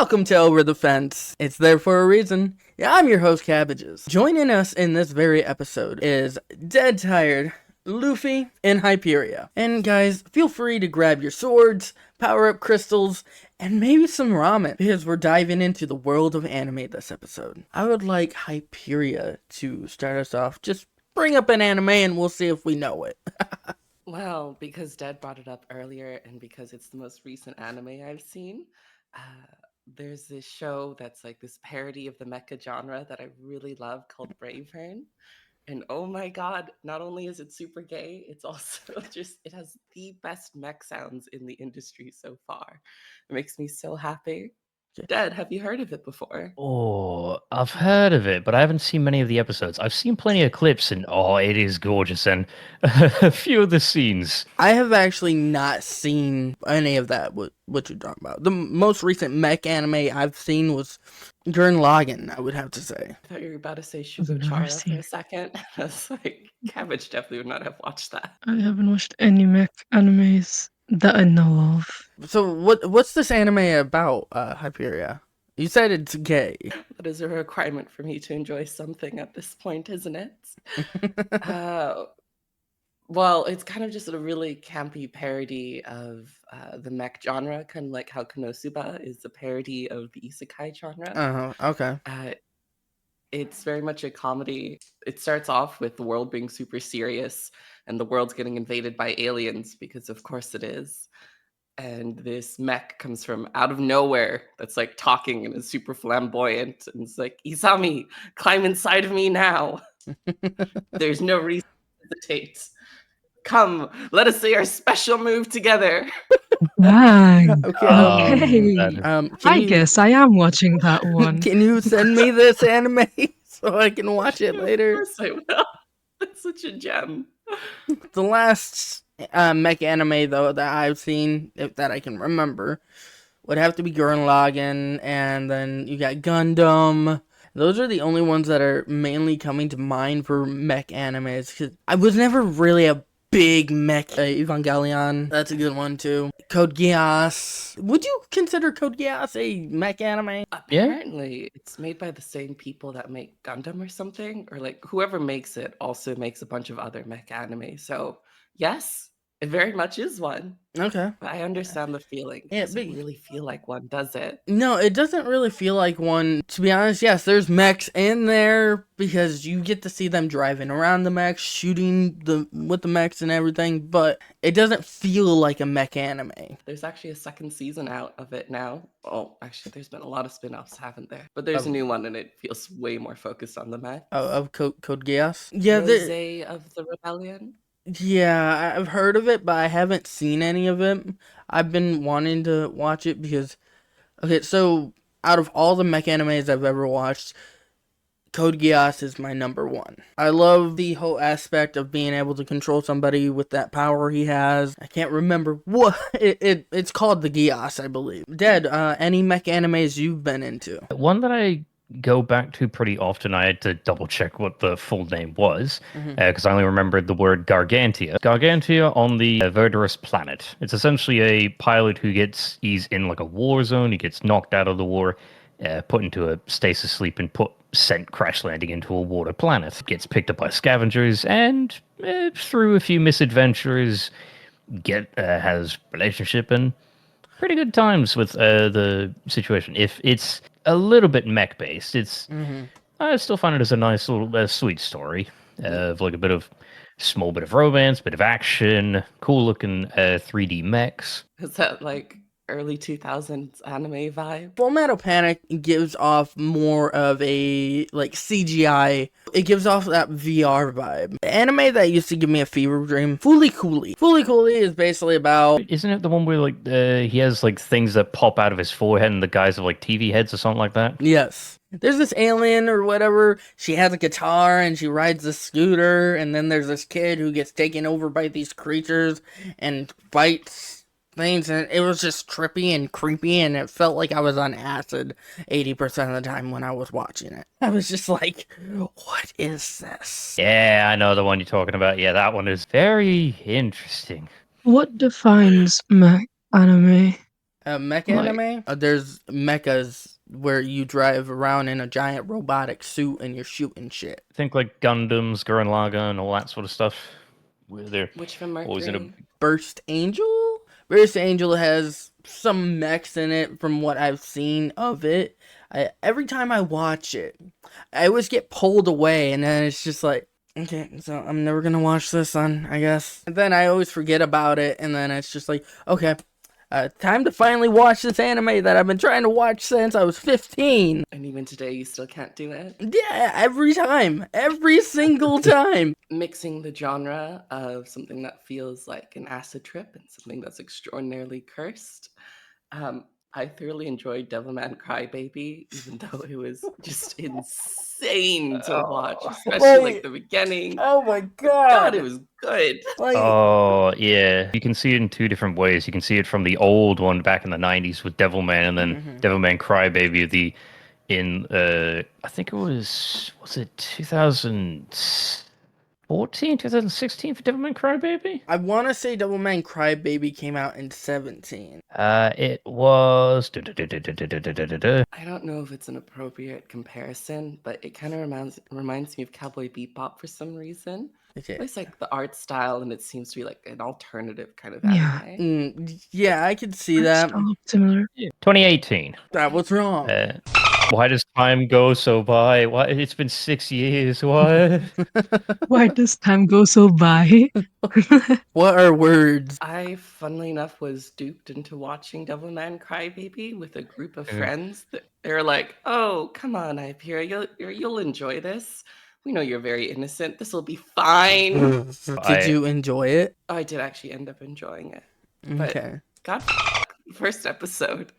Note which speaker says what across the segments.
Speaker 1: Welcome to Over the Fence. It's there for a reason. Yeah, I'm your host, Cabbages. Joining us in this very episode is DeadTired, Luffie, and Hyperia. And guys, feel free to grab your swords, power-up crystals, and maybe some ramen, because we're diving into the world of anime this episode. I would like Hyperia to start us off. Just bring up an anime and we'll see if we know it.
Speaker 2: Well, because Dad brought it up earlier and because it's the most recent anime I've seen, there's this show that's like this parody of the mecha genre that I really love called Bravehearn. And oh my god, not only is it super gay, it's also it has the best mech sounds in the industry so far. It makes me so happy. Dad, have you heard of it before?
Speaker 3: Oh, I've heard of it, but I haven't seen many of the episodes. I've seen plenty of clips, and it is gorgeous. And a few of the scenes.
Speaker 1: I have actually not seen any of that, what you're talking about. The most recent mech anime I've seen was Gurren Lagann, I would have to say.
Speaker 2: I thought you were about to say
Speaker 4: I've never
Speaker 2: Shugo
Speaker 4: seen
Speaker 2: for a
Speaker 4: it.
Speaker 2: second. I was like, Cabbage definitely would not have watched that.
Speaker 4: I haven't watched any mech animes that I know of.
Speaker 1: So what's this anime about, Hyperia? You said it's gay.
Speaker 2: That is a requirement for me to enjoy something at this point, isn't it? Well, it's kind of just a really campy parody of the mech genre, kind of like how Konosuba is a parody of the isekai genre.
Speaker 1: Okay.
Speaker 2: It's very much a comedy. It starts off with the world being super serious and the world's getting invaded by aliens, because of course it is. And this mech comes from out of nowhere that's like talking and is super flamboyant. And it's like, Isami, climb inside of me now. There's no reason to hesitate. Come, let us say our special move together.
Speaker 4: Dang.
Speaker 1: Okay.
Speaker 4: I guess I am watching that one.
Speaker 1: Can you send me this anime so I can watch it later?
Speaker 2: Of course I will. It's such a gem.
Speaker 1: The last mech anime, though, that I've seen, that I can remember, would have to be Gurren Lagann, and then you got Gundam. Those are the only ones that are mainly coming to mind for mech animes, because I was never really a big mech. Evangelion, that's a good one too. Code Geass. Would you consider Code Geass a mech anime?
Speaker 2: Apparently, it's made by the same people that make Gundam or something, or like whoever makes it also makes a bunch of other mech anime. So yes, it very much is one.
Speaker 1: Okay.
Speaker 2: But I understand the feeling. It doesn't really feel like one, does it?
Speaker 1: No, it doesn't really feel like one. To be honest, yes, there's mechs in there because you get to see them driving around the mechs, shooting with the mechs and everything, but it doesn't feel like a mech anime.
Speaker 2: There's actually a second season out of it now. Oh, actually, there's been a lot of spin-offs, haven't there? But there's a new one, and it feels way more focused on the mech.
Speaker 1: Of Code Geass? Yeah,
Speaker 2: Rosé of the Rebellion?
Speaker 1: Yeah, I've heard of it, but I haven't seen any of it. I've been wanting to watch it because... Okay, so out of all the mech animes I've ever watched, Code Geass is my number one. I love the whole aspect of being able to control somebody with that power he has. I can't remember what... It's called the Geass, I believe. Dad, any mech animes you've been into?
Speaker 3: One that I go back to pretty often. I had to double check what the full name was because I only remembered the word Gargantia. Gargantia on the Verdurous planet. It's essentially a pilot he's in like a war zone. He gets knocked out of the war, put into a stasis sleep, and sent crash landing into a water planet. Gets picked up by scavengers, and through a few misadventures, has relationship and pretty good times with the situation. If it's a little bit mech based, I still find it as a nice little sweet story of like a small bit of romance, bit of action, cool looking 3D mechs.
Speaker 2: Is that like early 2000s anime vibe?
Speaker 1: Full Metal Panic gives off more of a like CGI. It gives off that VR vibe. The anime that used to give me a fever dream, Fooly Cooly. Fooly Cooly is basically about...
Speaker 3: Isn't it the one where like he has like things that pop out of his forehead and the guys have like TV heads or something like that?
Speaker 1: Yes. There's this alien or whatever. She has a guitar and she rides a scooter, and then there's this kid who gets taken over by these creatures and fights things, and it was just trippy and creepy, and it felt like I was on acid 80% of the time when I was watching it. I was just like, what is this?
Speaker 3: Yeah, I know the one you're talking about. Yeah, that one is very interesting.
Speaker 4: What defines mech anime?
Speaker 1: Mech
Speaker 3: Like-
Speaker 1: anime? There's mechas where you drive around in a giant robotic suit and you're shooting shit.
Speaker 3: Think like Gundams, Gurren Lagann, and all that sort of stuff. Where they're
Speaker 2: Which from
Speaker 3: always in a
Speaker 2: Mercury?
Speaker 1: Burst Angel? Burst Angel has some mechs in it from what I've seen of it. Every time I watch it, I always get pulled away and then it's just like, okay, so I'm never gonna watch this then, I guess. And then I always forget about it and then it's just like, okay, time to finally watch this anime that I've been trying to watch since I was 15.
Speaker 2: And even today, you still can't do it.
Speaker 1: Yeah, every time. Every single time.
Speaker 2: Mixing the genre of something that feels like an acid trip and something that's extraordinarily cursed. I thoroughly enjoyed Devilman Crybaby, even though it was just insane to watch, especially like the beginning.
Speaker 1: Oh my
Speaker 2: God, it was good.
Speaker 1: Like,
Speaker 3: Oh, yeah. You can see it in two different ways. You can see it from the old one back in the 90s with Devilman, and then Devilman Crybaby, I think it was it 2014, 2016 for Devilman Crybaby?
Speaker 1: I want to say Devilman Crybaby came out in 17.
Speaker 3: It was.
Speaker 2: I don't know if it's an appropriate comparison, but it kind of reminds me of Cowboy Bebop for some reason.
Speaker 1: Okay.
Speaker 2: It's like the art style, and it seems to be like an alternative kind of
Speaker 4: Yeah.
Speaker 2: anime.
Speaker 1: Yeah, I could see that.
Speaker 4: Similar.
Speaker 3: 2018.
Speaker 1: That was wrong.
Speaker 3: Why does time go so by? Why it's been 6 years? What?
Speaker 4: Why does time go so by?
Speaker 1: What are words?
Speaker 2: I, funnily enough, was duped into watching Devilman Crybaby with a group of
Speaker 3: Mm.
Speaker 2: friends. They're like, "Oh, come on, Hyperia, you'll enjoy this. We know you're very innocent. This will be fine."
Speaker 1: Did you enjoy it?
Speaker 2: I did actually end up enjoying it. But
Speaker 1: Okay.
Speaker 2: God, first episode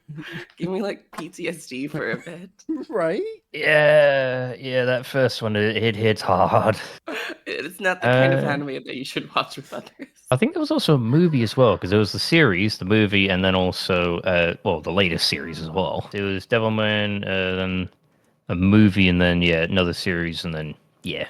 Speaker 2: gave me like PTSD for a bit.
Speaker 1: Right?
Speaker 3: Yeah, that first one, it hits hard.
Speaker 2: It's not the kind of anime that you should watch with others.
Speaker 3: I think there was also a movie as well, because there was the series, the movie, and then also, the latest series as well. It was Devilman, then a movie, and then, another series, and then, There's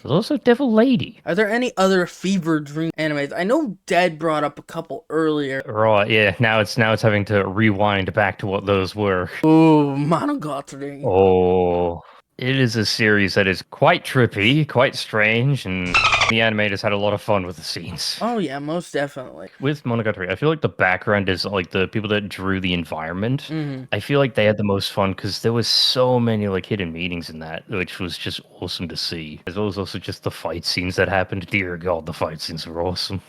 Speaker 3: also Devil Lady.
Speaker 1: Are there any other fever dream animes? I know Dead brought up a couple earlier.
Speaker 3: Right, yeah, now it's having to rewind back to what those were.
Speaker 1: Ooh, Monogatari.
Speaker 3: Oh, it is a series that is quite trippy, quite strange, and the animators had a lot of fun with the scenes.
Speaker 1: Oh yeah, most definitely.
Speaker 3: With Monogatari, I feel like the background is like the people that drew the environment.
Speaker 1: Mm-hmm.
Speaker 3: I feel like they had the most fun because there was so many like hidden meanings in that, which was just awesome to see. As well as also just the fight scenes that happened. Dear God, the fight scenes were awesome.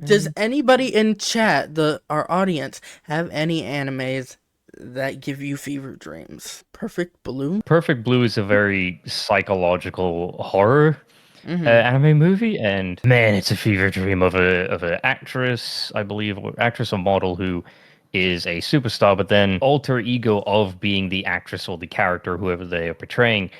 Speaker 1: Does anybody in chat, our audience, have any animes that give you fever dreams? Perfect Blue?
Speaker 3: Perfect Blue is a very psychological horror anime movie, and man, it's a fever dream of an actress, I believe, or actress or model who is a superstar, but then alter ego of being the actress or the character, whoever they are portraying,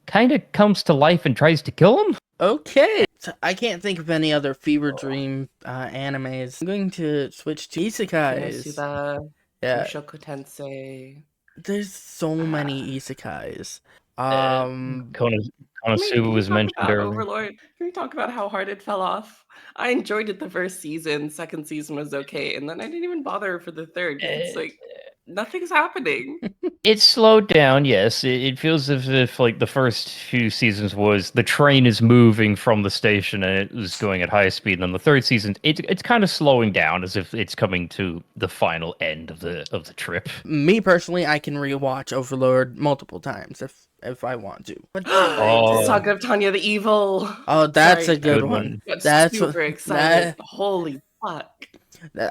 Speaker 3: kind of comes to life and tries to kill him.
Speaker 1: Okay. So I can't think of any other fever dream animes. I'm going to switch to isekais.
Speaker 2: Konosuba,
Speaker 1: Yeah,
Speaker 2: Mushoku Tensei.
Speaker 1: there's so many isekais.
Speaker 3: Konosuba was
Speaker 2: talk
Speaker 3: mentioned
Speaker 2: about
Speaker 3: earlier.
Speaker 2: Overlord? Can we talk about how hard it fell off? I enjoyed it the first season. Second season was okay, and then I didn't even bother for the third. 'Cause it's like nothing's happening.
Speaker 3: It slowed down, yes. It feels as if like the first few seasons was the train is moving from the station and it was going at high speed. And then the third season, it's kind of slowing down as if it's coming to the final end of the trip.
Speaker 1: Me personally, I can rewatch Overlord multiple times if I want to.
Speaker 3: Oh.
Speaker 2: Saga of Tanya the Evil.
Speaker 1: Oh, that's
Speaker 2: Sorry,
Speaker 1: a good
Speaker 3: Good
Speaker 1: one.
Speaker 2: Got
Speaker 1: That's
Speaker 2: super excited. Holy fuck.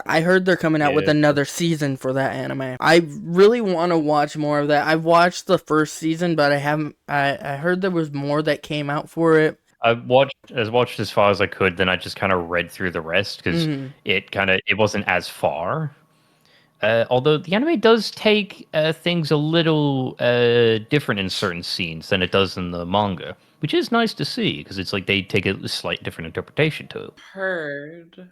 Speaker 1: I heard they're coming out with
Speaker 3: Yeah.
Speaker 1: another season for that anime. I really want to watch more of that. I've watched the first season, but I haven't. I heard there was more that came out for it.
Speaker 3: I watched as far as I could, then I just kind of read through the rest because it wasn't as far. Although the anime does take things a little different in certain scenes than it does in the manga, which is nice to see because it's like they take a slight different interpretation to it.
Speaker 2: Heard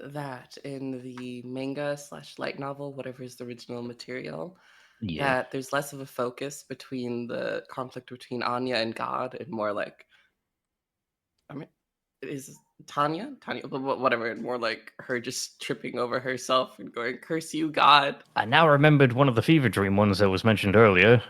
Speaker 2: that in the manga / light novel, whatever is the original material,
Speaker 3: Yeah.
Speaker 2: that there's less of a focus between the conflict between Anya and God and more like, I mean, is Tanya, but whatever. More like her just tripping over herself and going, "Curse you, God!"
Speaker 3: I now remembered one of the Fever Dream ones that was mentioned earlier.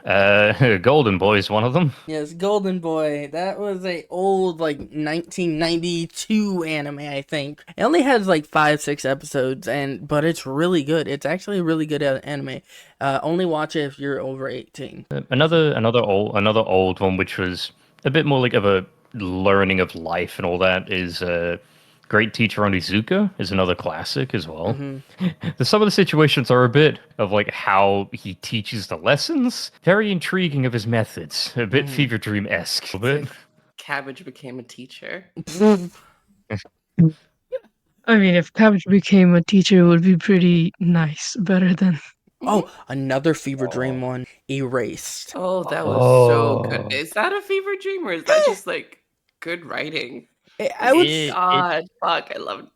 Speaker 3: Golden Boy is one of them.
Speaker 1: Yes, Golden Boy. That was a old, like, 1992 anime, I think. It only has like 5, 6 episodes, but it's really good. It's actually a really good anime. Only watch it if you're over 18.
Speaker 3: Another old one, which was a bit more like of a learning of life and all that, is Great Teacher Onizuka is another classic as well. Some of the situations are a bit of like how he teaches the lessons. Very intriguing of his methods. A bit Fever Dream esque. A bit.
Speaker 2: Cabbage became a teacher.
Speaker 4: I mean, if Cabbage became a teacher, it would be pretty nice. Better than.
Speaker 1: Oh, another Fever Dream one. Erased.
Speaker 2: Oh, that was so good. Is that a fever dream or is that just like good writing?
Speaker 1: I would
Speaker 2: God, fuck, I love.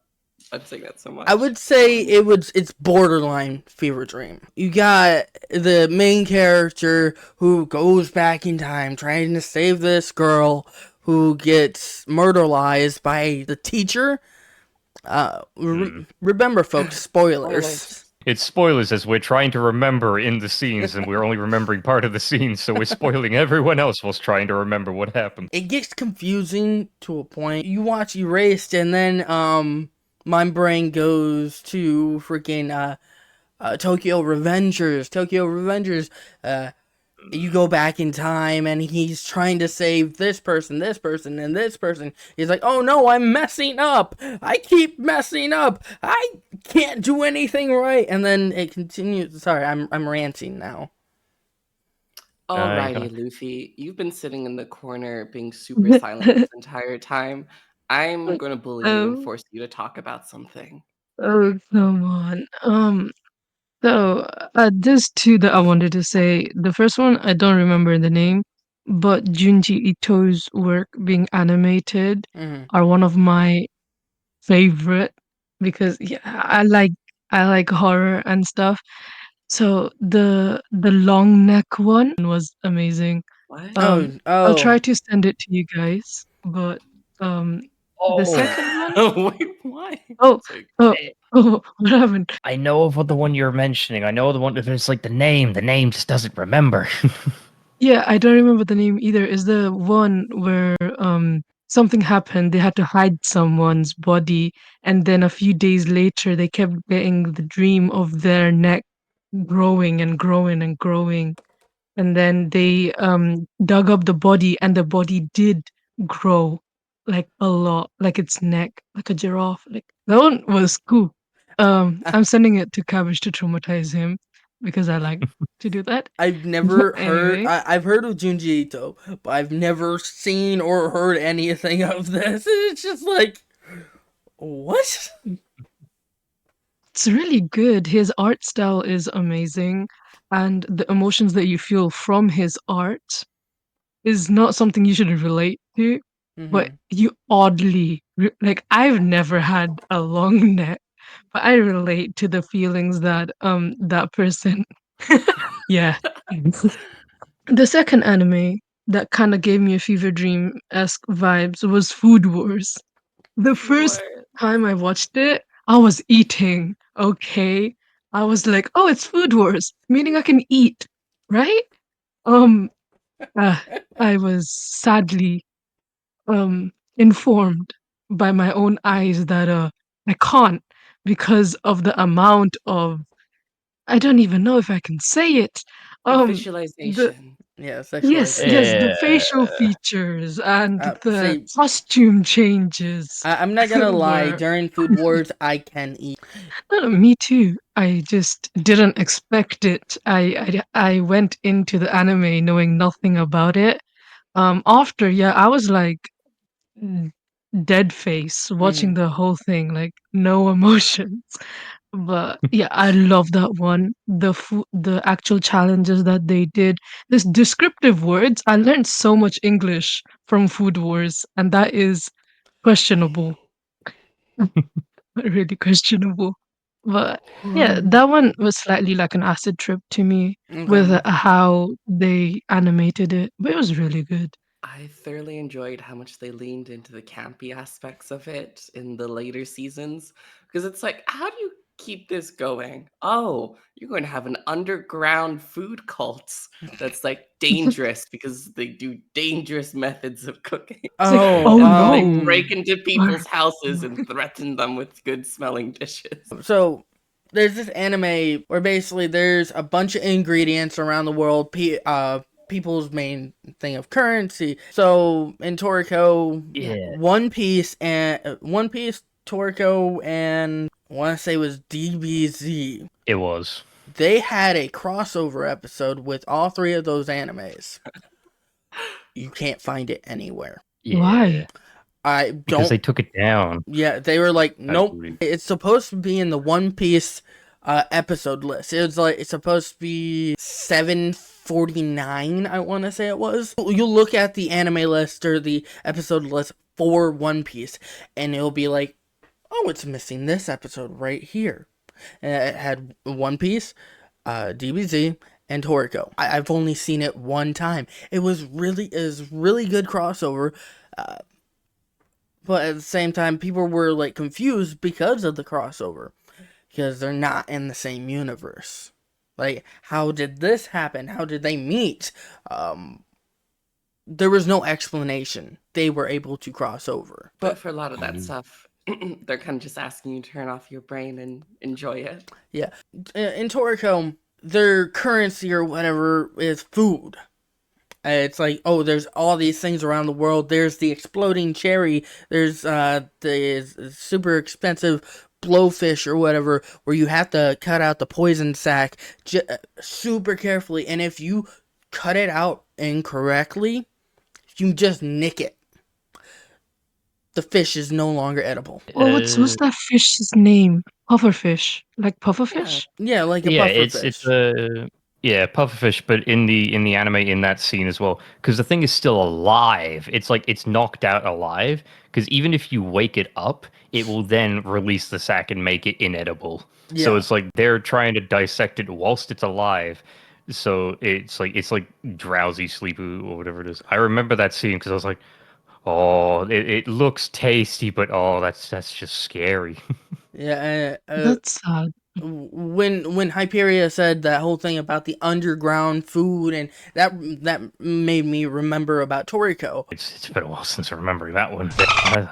Speaker 2: I'm saying that so much.
Speaker 1: I would say it's borderline Fever Dream. You got the main character who goes back in time trying to save this girl who gets murderized by the teacher. Remember, folks, spoilers.
Speaker 3: It's spoilers as we're trying to remember in the scenes and we're only remembering part of the scene, so we're spoiling everyone else whilst trying to remember what happened.
Speaker 1: It gets confusing to a point. You watch Erased and then my brain goes to freaking Tokyo Revengers. You go back in time and he's trying to save this person, and this person. He's like, oh no, I'm messing up. I keep messing up. I can't do anything right. And then it continues. Sorry, I'm ranting now.
Speaker 2: Alrighty, Luffy. You've been sitting in the corner being super silent this entire time. I'm going to bully you and force you to talk about something.
Speaker 4: Oh, come on. So, there's two that I wanted to say. The first one, I don't remember the name, but Junji Ito's work being animated are one of my favorite because yeah, I like horror and stuff. So the long neck one was amazing.
Speaker 2: What?
Speaker 4: I'll try to send it to you guys, but the second one.
Speaker 2: Wait, why?
Speaker 4: Oh, what happened?
Speaker 3: I know of what the one you're mentioning. I know the one that there's like the name. The name just doesn't remember.
Speaker 4: Yeah, I don't remember the name either. Is the one where something happened, they had to hide someone's body, and then a few days later they kept getting the dream of their neck growing and growing and growing. And then they dug up the body and the body did grow like a lot, like its neck, like a giraffe. Like that one was cool. I'm sending it to Cabbage to traumatize him because I like to do that.
Speaker 1: I've never heard.
Speaker 4: Anyway.
Speaker 1: I've heard of Junji Ito, but I've never seen or heard anything of this. It's just like, what?
Speaker 4: It's really good. His art style is amazing, and the emotions that you feel from his art is not something you should relate to, but you oddly like I've never had a long neck, but I relate to the feelings that that person. Yeah. The second anime that kind of gave me a fever dream-esque vibes was Food Wars. The first time I watched it, I was eating, okay? I was like, "Oh, it's Food Wars, meaning I can eat, right?" Um, I was sadly informed by my own eyes that I can't because of the amount of I don't even know if I can say it. The
Speaker 2: Visualization.
Speaker 1: Yeah,
Speaker 4: yes, the facial features and the costume changes
Speaker 1: I'm not gonna lie.
Speaker 4: were
Speaker 1: During Food Wars, I can eat.
Speaker 4: me too. I just didn't expect it. I went into the anime knowing nothing about it. After, yeah, I was like dead face watching the whole thing, like no emotions. But yeah, I love that one. The actual challenges that they did. This descriptive words. I learned so much English from Food Wars, and that is questionable. Really questionable. But yeah, that one was slightly like an acid trip to me with how they animated it, but it was really good.
Speaker 2: I thoroughly enjoyed how much they leaned into the campy aspects of it in the later seasons. Because it's like, how do you keep this going? Oh, you're going to have an underground food cult that's like dangerous because they do dangerous methods of cooking.
Speaker 4: It's like,
Speaker 1: Oh,
Speaker 4: oh
Speaker 2: And they
Speaker 4: no.
Speaker 2: break into
Speaker 4: We're-
Speaker 2: people's houses and threaten them with good smelling dishes.
Speaker 1: so there's this anime where basically there's a bunch of ingredients around the world. People's main thing of currency. So in Toriko,
Speaker 3: Yeah,
Speaker 1: One Piece, Toriko, and I want to say it was DBZ.
Speaker 3: it was.
Speaker 1: They had a crossover episode with all three of those animes. You can't find it anywhere.
Speaker 3: Yeah,
Speaker 4: Why?
Speaker 1: I
Speaker 3: because
Speaker 1: don't.
Speaker 3: they took it down.
Speaker 1: Yeah, they were like,
Speaker 3: That's
Speaker 1: nope.
Speaker 3: rude.
Speaker 1: It's supposed to be in the One Piece episode list. It was like it's supposed to be 749. I want to say it was. You look at the anime list or the episode list for One Piece, and it'll be like, oh, it's missing this episode right here. And it had One Piece, DBZ, and Toriko. I've only seen it one time. It was really good crossover. Uh, but at the same time, people were like confused because of the crossover, because they're not in the same universe. Like, how did this happen? How did they meet? There was no explanation. They were able to cross over.
Speaker 2: But for a lot of that stuff, they're kind of just asking you to turn off your brain and enjoy it.
Speaker 1: Yeah, in Toriko, their currency or whatever is food. It's like, oh, there's all these things around the world. There's the exploding cherry. There's the super expensive blowfish or whatever, where you have to cut out the poison sac super carefully. And if you cut it out incorrectly, you just nick it. The fish is no longer edible.
Speaker 4: Well, what's that fish's name? Pufferfish. Like pufferfish?
Speaker 1: Yeah, like a
Speaker 3: Yeah,
Speaker 1: puffer
Speaker 3: it's
Speaker 1: fish.
Speaker 3: a yeah pufferfish, but in the anime in that scene as well, because the thing is still alive. It's like it's knocked out alive. Because even if you wake it up, it will then release the sac and make it inedible. So
Speaker 1: Yeah.
Speaker 3: it's like they're trying to dissect it whilst it's alive. So it's like drowsy, sleepy, or whatever it is. I remember that scene because I was like, oh, it looks tasty, but oh, that's just scary.
Speaker 1: Yeah,
Speaker 4: That's sad.
Speaker 1: when Hyperia said that whole thing about the underground food, and that made me remember about Toriko.
Speaker 3: It's been a while since I remember that one.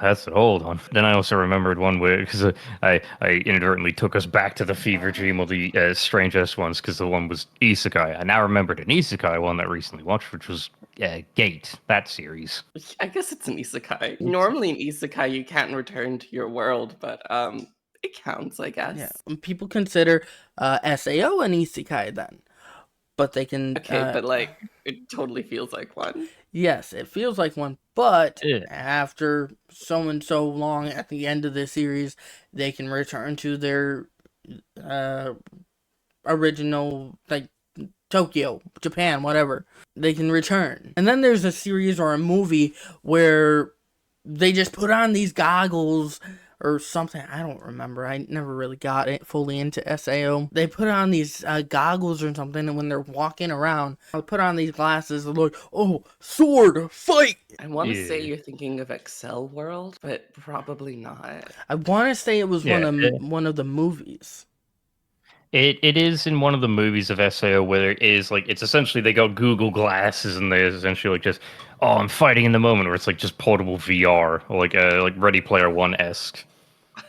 Speaker 3: That's an old one. Then I also remembered one where because I inadvertently took us back to the fever dream of the strangest ones because the one was isekai. I now remembered an isekai one that I recently watched, which was Gate, that series.
Speaker 2: I guess it's an isekai. Normally in isekai you can't return to your world, but it counts, I guess.
Speaker 1: Yeah, people consider Sao an isekai then, but they can.
Speaker 2: Okay, but like it totally feels like one.
Speaker 1: Yes, it feels like one, but
Speaker 3: Yeah.
Speaker 1: after so and so long at the end of the series, they can return to their original, like Tokyo, Japan, whatever. They can return. And then there's a series or a movie where they just put on these goggles or something. I don't remember. I never really got it fully into SAO. They put on these goggles or something, and when they're walking around, they put on these glasses. They're like, oh, sword, fight!
Speaker 2: I want to say
Speaker 3: Yeah.
Speaker 2: you're thinking of Excel World, but probably not.
Speaker 1: I want to say it was
Speaker 3: Yeah,
Speaker 1: one of the movies.
Speaker 3: It is in one of the movies of SAO where it is like it's essentially they got Google glasses and they're essentially like just I'm fighting in the moment, where it's like just portable VR or like Ready Player One esque,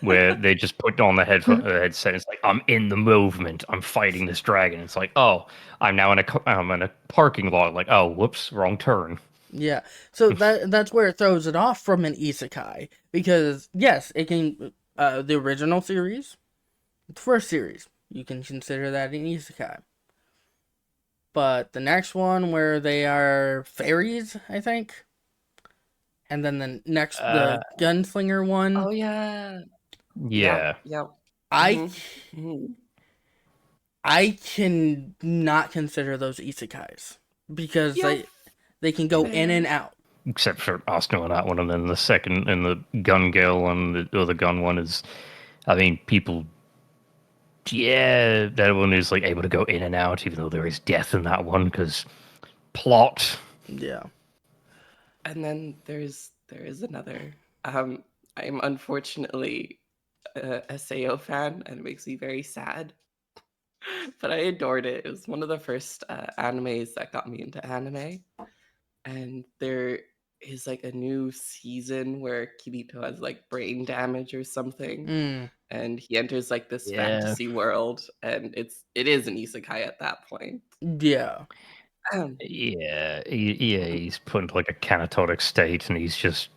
Speaker 3: where they just put on the headset. It's like I'm in the movement, I'm fighting this dragon. It's like I'm now I'm in a parking lot. Like whoops, wrong turn.
Speaker 1: Yeah, so that's where it throws it off from an isekai, because yes, it can the original series, the first series, you can consider that an isekai. But the next one where they are fairies, I think, and then the gunslinger one,
Speaker 2: Oh yeah.
Speaker 3: Yeah.
Speaker 2: Yep.
Speaker 1: I
Speaker 2: Mhm.
Speaker 1: I can not consider those isekais because
Speaker 2: Yeah,
Speaker 1: they can go in
Speaker 2: fair.
Speaker 1: and out.
Speaker 3: Except for Oscar on that one, and then the second and the gun girl one, the other gun one is, I mean, people. Yeah, that one is like able to go in and out, even though there is death in that one because plot.
Speaker 1: Yeah.
Speaker 2: And then there is another. I'm unfortunately a Sao fan, and it makes me very sad. But I adored it. It was one of the first animes that got me into anime. And there is like a new season where Kirito has like brain damage or something,
Speaker 1: Mm,
Speaker 2: and he enters like this
Speaker 3: Yeah.
Speaker 2: fantasy world, and it is an isekai at that point.
Speaker 1: yeah.
Speaker 3: Yeah, he's put into like a catatonic state, and he's just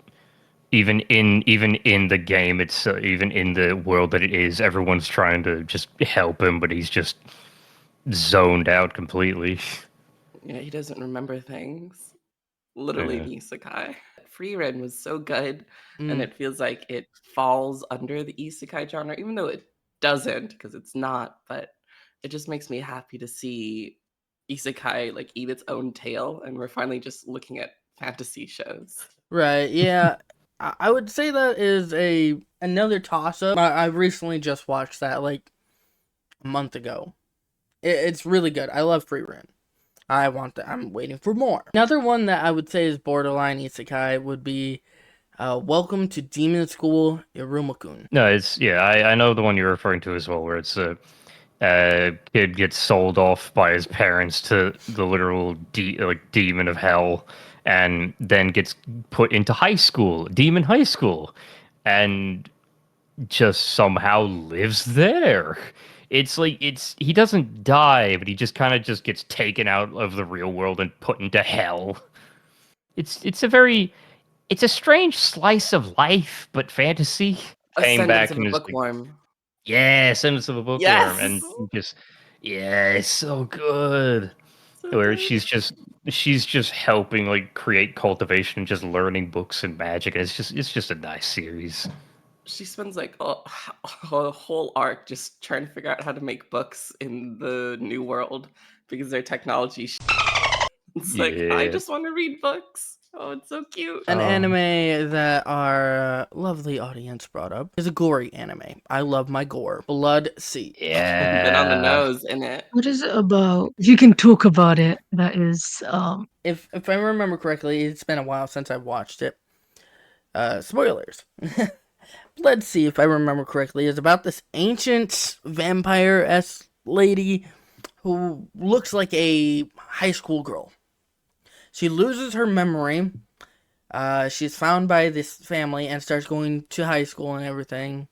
Speaker 3: even in the game, it's even in the world that it is, everyone's trying to just help him, but he's just zoned out completely.
Speaker 2: Yeah, he doesn't remember things. Literally an
Speaker 3: Yeah.
Speaker 2: isekai. Frieren was so good, and
Speaker 1: Mm,
Speaker 2: it feels like it falls under the isekai genre, even though it doesn't, because it's not. But it just makes me happy to see isekai like eat its own tail, and we're finally just looking at fantasy shows.
Speaker 1: right. Yeah. I would say that is another toss up. I recently just watched that like a month ago. It's really good. I love Free Run. I want that. I'm waiting for more. Another one that I would say is borderline isekai would be Welcome to Demon School Iruma-kun.
Speaker 3: No, I know the one you're referring to as well, where it's a kid gets sold off by his parents to the literal demon of hell, and then gets put into high school, demon high school, and just somehow lives there. It's like he doesn't die, but he just kind of just gets taken out of the real world and put into hell. It's a strange slice of life, but fantasy. Came
Speaker 2: Ascendance
Speaker 3: back
Speaker 2: of a
Speaker 3: and is like,
Speaker 2: Bookworm.
Speaker 3: yeah, Sentence of a Bookworm,
Speaker 2: Yes,
Speaker 3: and you just, yeah, it's so good.
Speaker 2: so
Speaker 3: Where
Speaker 2: good.
Speaker 3: she's just helping like create cultivation, just learning books and magic, and it's just a nice series.
Speaker 2: She spends like a whole arc just trying to figure out how to make books in the new world because their technology. It's like I
Speaker 3: Yeah.
Speaker 2: just want to read books. Oh, it's so cute.
Speaker 1: An anime that our lovely audience brought up is a gory anime. I love my gore. Blood Sea.
Speaker 2: Bit on the
Speaker 3: Yeah.
Speaker 2: nose in it.
Speaker 4: What is it about? If you can talk about it, that is
Speaker 1: If I remember correctly, it's been a while since I've watched it. Spoilers. Blood Sea, if I remember correctly, is about this ancient vampire-esque lady who looks like a high school girl. She loses her memory. She's found by this family and starts going to high school and everything.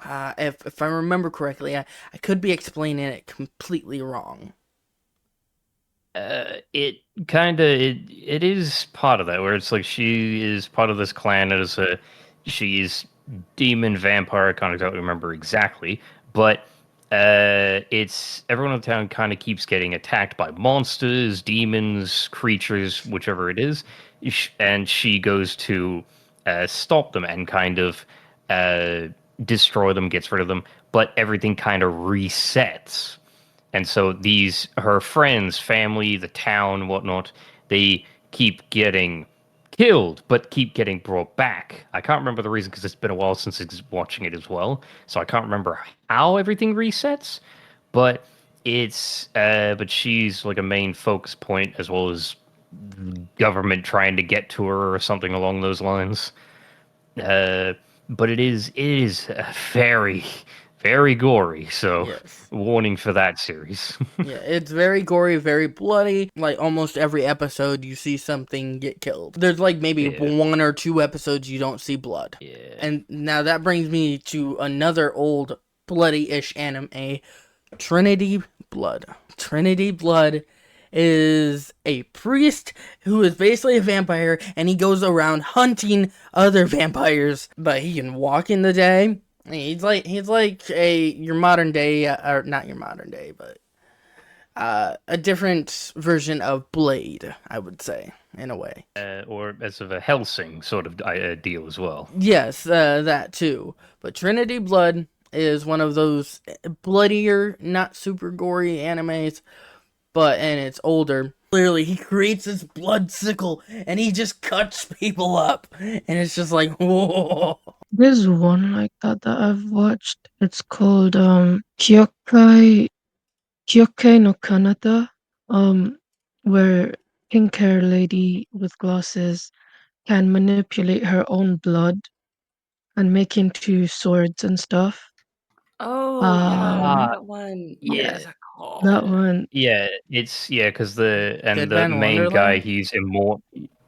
Speaker 1: If I remember correctly, I could be explaining it completely wrong.
Speaker 3: It is part of that, where it's like she is part of this clan as she's demon vampire. I can't exactly remember exactly, but it's everyone in the town kind of keeps getting attacked by monsters, demons, creatures, whichever it is, and she goes to stop them and kind of uh, destroy them, gets rid of them, but everything kind of resets. And so these her friends, family, the town, whatnot, they keep getting killed, but keep getting brought back. I can't remember the reason because it's been a while since watching it as well, so I can't remember how everything resets. But but she's like a main focus point as well as government trying to get to her or something along those lines. Uh, but it is very very gory. So
Speaker 1: Yes.
Speaker 3: warning for that series.
Speaker 1: Yeah, it's very gory, very bloody. Like almost every episode, you see something get killed. There's like maybe
Speaker 3: Yeah.
Speaker 1: one or two episodes you don't see blood.
Speaker 3: Yeah.
Speaker 1: And now that brings me to another old bloody-ish anime, Trinity Blood. Trinity Blood is a priest who is basically a vampire, and he goes around hunting other vampires, but he can walk in the day. He's like your modern day, or not your modern day, but a different version of Blade, I would say, in a way.
Speaker 3: Or as of a Helsing sort of deal as well.
Speaker 1: Yes, that too. But Trinity Blood is one of those bloodier, not super gory animes, and it's older. Clearly, he creates this blood sickle and he just cuts people up, and it's just like, whoa.
Speaker 4: there's one like that I've watched. It's called Kyokai no Kanata, where pink hair lady with glasses can manipulate her own blood and make into swords and stuff.
Speaker 2: Oh, yeah, I like
Speaker 3: Ah,
Speaker 4: Um,
Speaker 2: that one. Oh, what
Speaker 3: yeah,
Speaker 4: yeah,
Speaker 2: is that called?
Speaker 4: that one.
Speaker 3: because the
Speaker 1: Deadman
Speaker 3: main guy,
Speaker 1: Wonderland?
Speaker 3: he's immortal.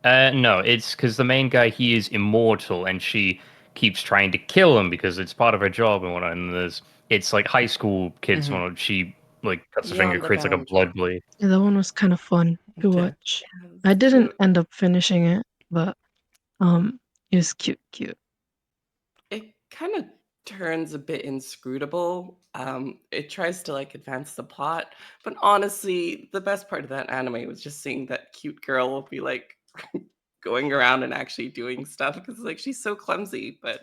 Speaker 3: No, it's because the main guy, he is immortal, and she keeps trying to kill him because it's part of her job and whatnot. And it's like high school kids
Speaker 1: Mm-hmm.
Speaker 3: when she like cuts her finger,
Speaker 2: Beyond the
Speaker 3: creates like a blood
Speaker 2: Boundary.
Speaker 3: bleed.
Speaker 4: Yeah, that one was kind of fun to
Speaker 1: Okay.
Speaker 4: watch. I
Speaker 2: Yes,
Speaker 4: didn't
Speaker 2: cute.
Speaker 4: end up finishing it, but it was cute.
Speaker 2: It kind of turns a bit inscrutable. It tries to like advance the plot, but honestly, the best part of that anime was just seeing that cute girl will be like going around and actually doing stuff because like she's so clumsy, but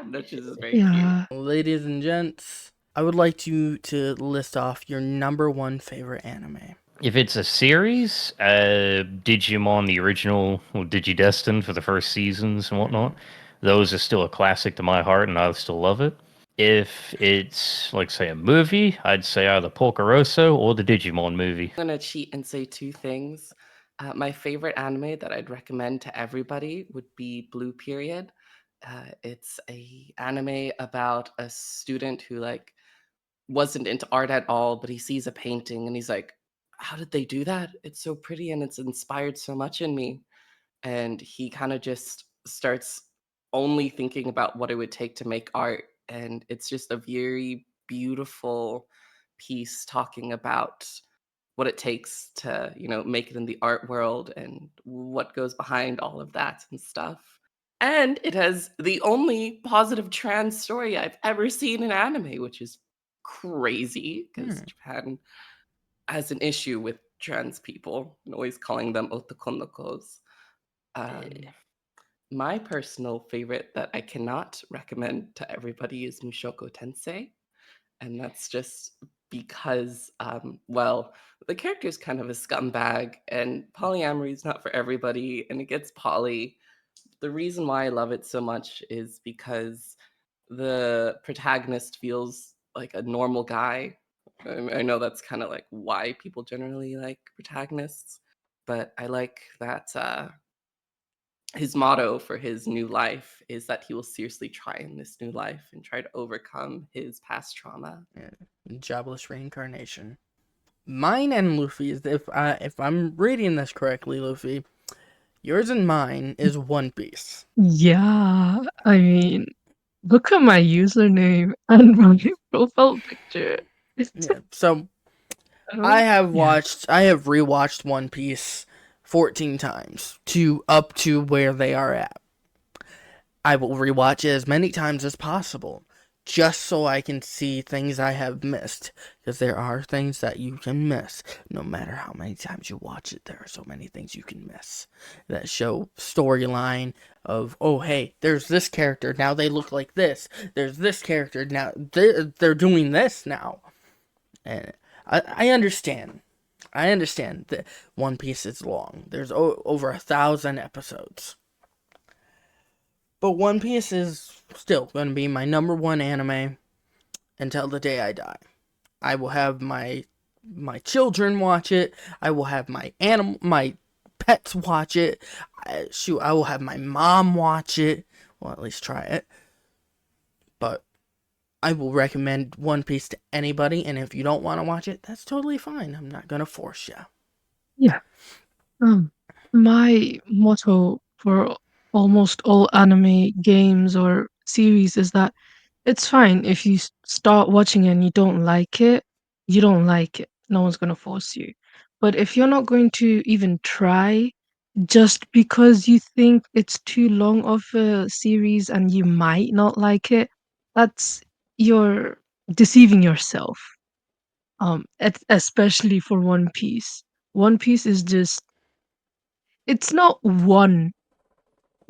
Speaker 2: no, she's just very cute.
Speaker 4: Yeah.
Speaker 1: Ladies and gents, I would like you to list off your number one favorite anime.
Speaker 3: If it's a series, Digimon, the original, or Digidestined for the first seasons and whatnot, those are still a classic to my heart, and I still love it. If it's, like, say, a movie, I'd say either Porco Rosso or the Digimon movie.
Speaker 2: I'm gonna cheat and say two things. My favorite anime that I'd recommend to everybody would be Blue Period. It's a anime about a student who like wasn't into art at all, but he sees a painting and he's like, "How did they do that? It's so pretty and it's inspired so much in me." And he kind of just starts only thinking about what it would take to make art, and it's just a very beautiful piece talking about what it takes to make it in the art world and what goes behind all of that and stuff. And it has the only positive trans story I've ever seen in anime, which is crazy because
Speaker 1: Hmm.
Speaker 2: Japan has an issue with trans people and always calling them otakonokos. um, my personal favorite that I cannot recommend to everybody is Mushoko Tensei, and that's just because, well, the character is kind of a scumbag, and polyamory is not for everybody, and it gets poly. The reason why I love it so much is because the protagonist feels like a normal guy. I know that's kind of like why people generally like protagonists, but I like that his motto for his new life is that he will seriously try in this new life and try to overcome his past trauma.
Speaker 1: Yeah. Jobless reincarnation. Mine and Luffy's, if I'm reading this correctly, Luffy, yours and mine is One Piece.
Speaker 4: Yeah. I mean, look at my username and my profile picture.
Speaker 1: Yeah. So
Speaker 4: Oh, yeah.
Speaker 1: I have rewatched One Piece 14 times to up to where they are at. I will rewatch it as many times as possible, just so I can see things I have missed. Because there are things that you can miss. No matter how many times you watch it, there are so many things you can miss that show storyline of, oh, hey, there's this character, now they look like this. There's this character, now they're doing this now. And I understand. I understand that One Piece is long. There's over 1,000 episodes. But One Piece is still going to be my number one anime until the day I die. I will have my children watch it. I will have my pets watch it. I will have my mom watch it. Well, at least try it. But I will recommend One Piece to anybody, and if you don't want to watch it, that's totally fine. I'm not gonna force you.
Speaker 4: Yeah. Um, my motto for almost all anime games or series is that it's fine if you start watching and you don't like it, you don't like it. No one's gonna force you. But if you're not going to even try just because you think it's too long of a series and you might not like it, that's you're deceiving yourself. Especially for One Piece. One Piece is just it's not one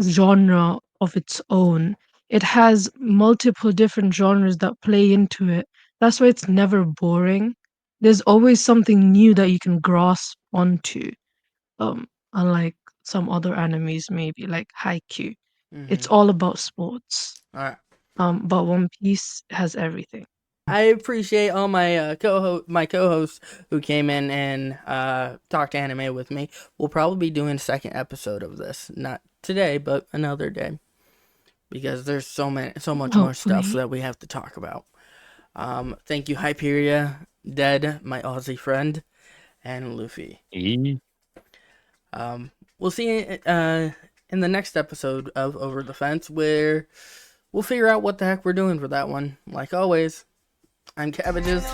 Speaker 4: genre of its own. It has multiple different genres that play into it. That's why it's never boring. There's always something new that you can grasp onto. Unlike some other animes, maybe like Haikyuu. It's
Speaker 1: Mm-hmm.
Speaker 4: all about sports.
Speaker 1: All right.
Speaker 4: But One Piece has everything.
Speaker 1: I appreciate all my co-hosts who came in and talked anime with me. We'll probably be doing a second episode of this, not today, but another day, because there's so much more stuff
Speaker 4: Hopefully.
Speaker 1: that we have to talk about. Thank you, Hyperia, Dead, my Aussie friend, and Luffy. We'll see you in the next episode of Over the Fence, where we'll figure out what the heck we're doing for that one. Like always, I'm Cabbages.